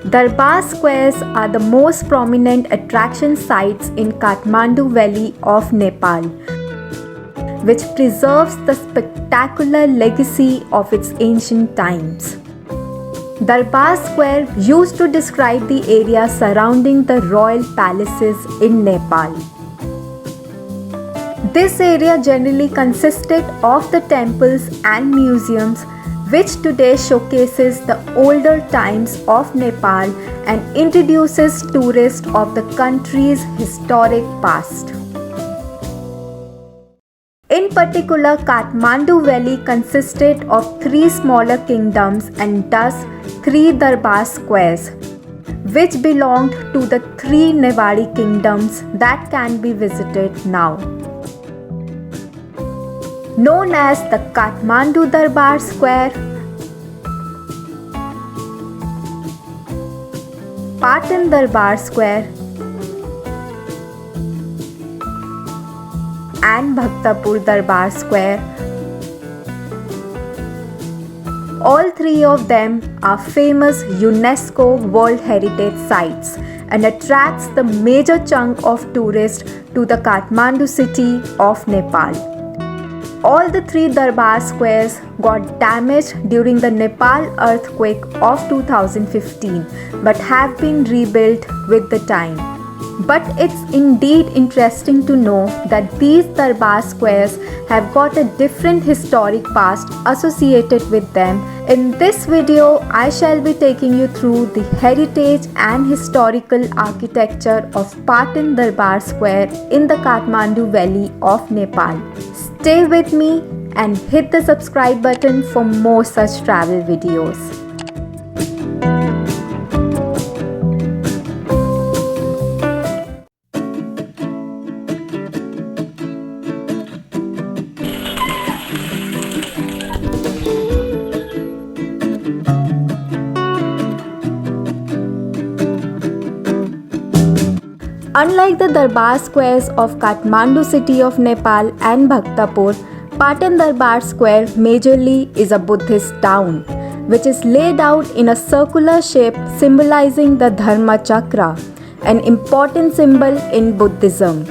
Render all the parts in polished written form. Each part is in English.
Darbar squares are the most prominent attraction sites in Kathmandu Valley of Nepal, which preserves the spectacular legacy of its ancient times. Darbar Square used to describe the area surrounding the royal palaces in Nepal. This area generally consisted of the temples and museums, which today showcases the older times of Nepal and introduces tourists of the country's historic past. In particular, Kathmandu Valley consisted of 3 smaller kingdoms and thus 3 Darbar squares, which belonged to the 3 Newari kingdoms that can be visited now. Known as the Kathmandu Darbar Square, Patan Darbar Square, and Bhaktapur Darbar Square. All 3 of them are famous UNESCO World Heritage Sites and attracts the major chunk of tourists to the Kathmandu city of Nepal. All the 3 Darbar squares got damaged during the Nepal earthquake of 2015 but have been rebuilt with the time. But it's indeed interesting to know that these Darbar squares have got a different historic past associated with them. In this video, I shall be taking you through the heritage and historical architecture of Patan Darbar Square in the Kathmandu Valley of Nepal. Stay with me and hit the subscribe button for more such travel videos. Unlike the Darbar squares of Kathmandu city of Nepal and Bhaktapur, Patan Darbar Square majorly is a Buddhist town, which is laid out in a circular shape symbolizing the Dharma Chakra, an important symbol in Buddhism.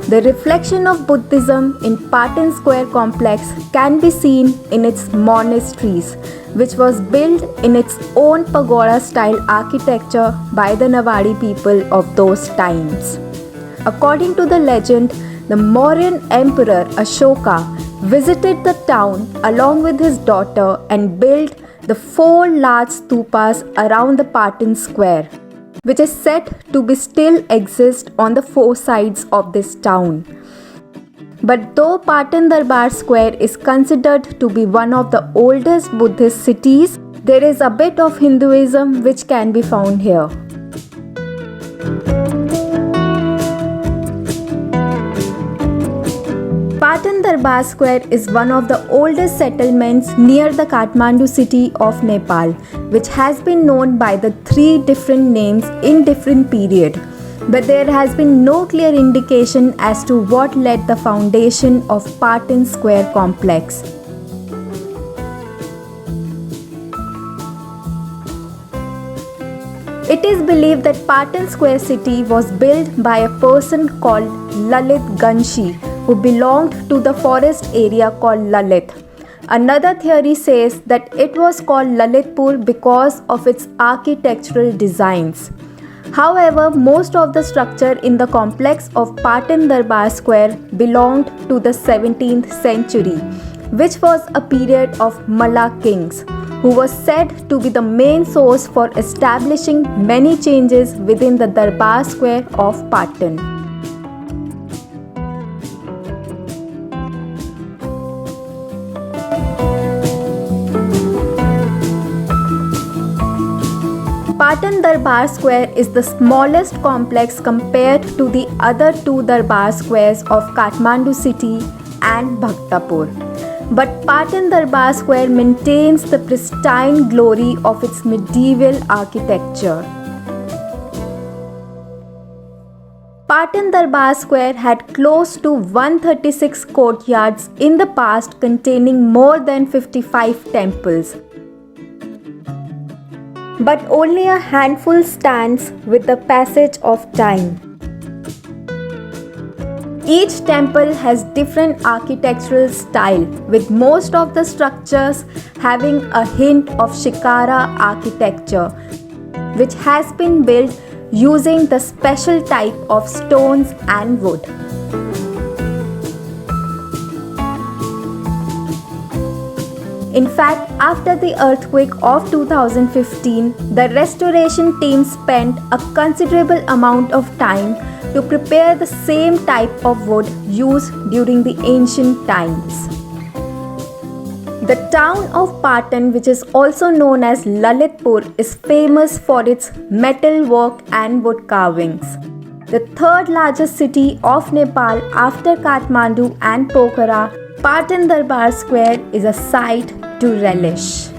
The reflection of Buddhism in Patan Square complex can be seen in its monasteries, which was built in its own pagoda-style architecture by the Newari people of those times. According to the legend, the Mauryan Emperor Ashoka visited the town along with his daughter and built the 4 large stupas around the Patan Square, which is said to be still exist on the 4 sides of this town. But though Patan Darbar Square is considered to be one of the oldest Buddhist cities, there is a bit of Hinduism which can be found here. Patan Darbar Square is one of the oldest settlements near the Kathmandu city of Nepal, which has been known by the 3 different names in different periods. But there has been no clear indication as to what led the foundation of Patan Square complex. It is believed that Patan Square city was built by a person called Lalit Ganshi, who belonged to the forest area called Lalit. Another theory says that it was called Lalitpur because of its architectural designs. However, most of the structure in the complex of Patan Darbar Square belonged to the 17th century, which was a period of Malla kings, who was said to be the main source for establishing many changes within the Darbar Square of Patan. Patan Darbar Square is the smallest complex compared to the other 2 Darbar squares of Kathmandu city and Bhaktapur. But Patan Darbar Square maintains the pristine glory of its medieval architecture. Patan Darbar Square had close to 136 courtyards in the past, containing more than 55 temples. but only a handful stands with the passage of time. Each temple has different architectural style, with most of the structures having a hint of Shikara architecture, which has been built using the special type of stones and wood. In fact, after the earthquake of 2015, the restoration team spent a considerable amount of time to prepare the same type of wood used during the ancient times. The town of Patan, which is also known as Lalitpur, is famous for its metal work and wood carvings. The third largest city of Nepal after Kathmandu and Pokhara, Patan Darbar Square is a sight to relish.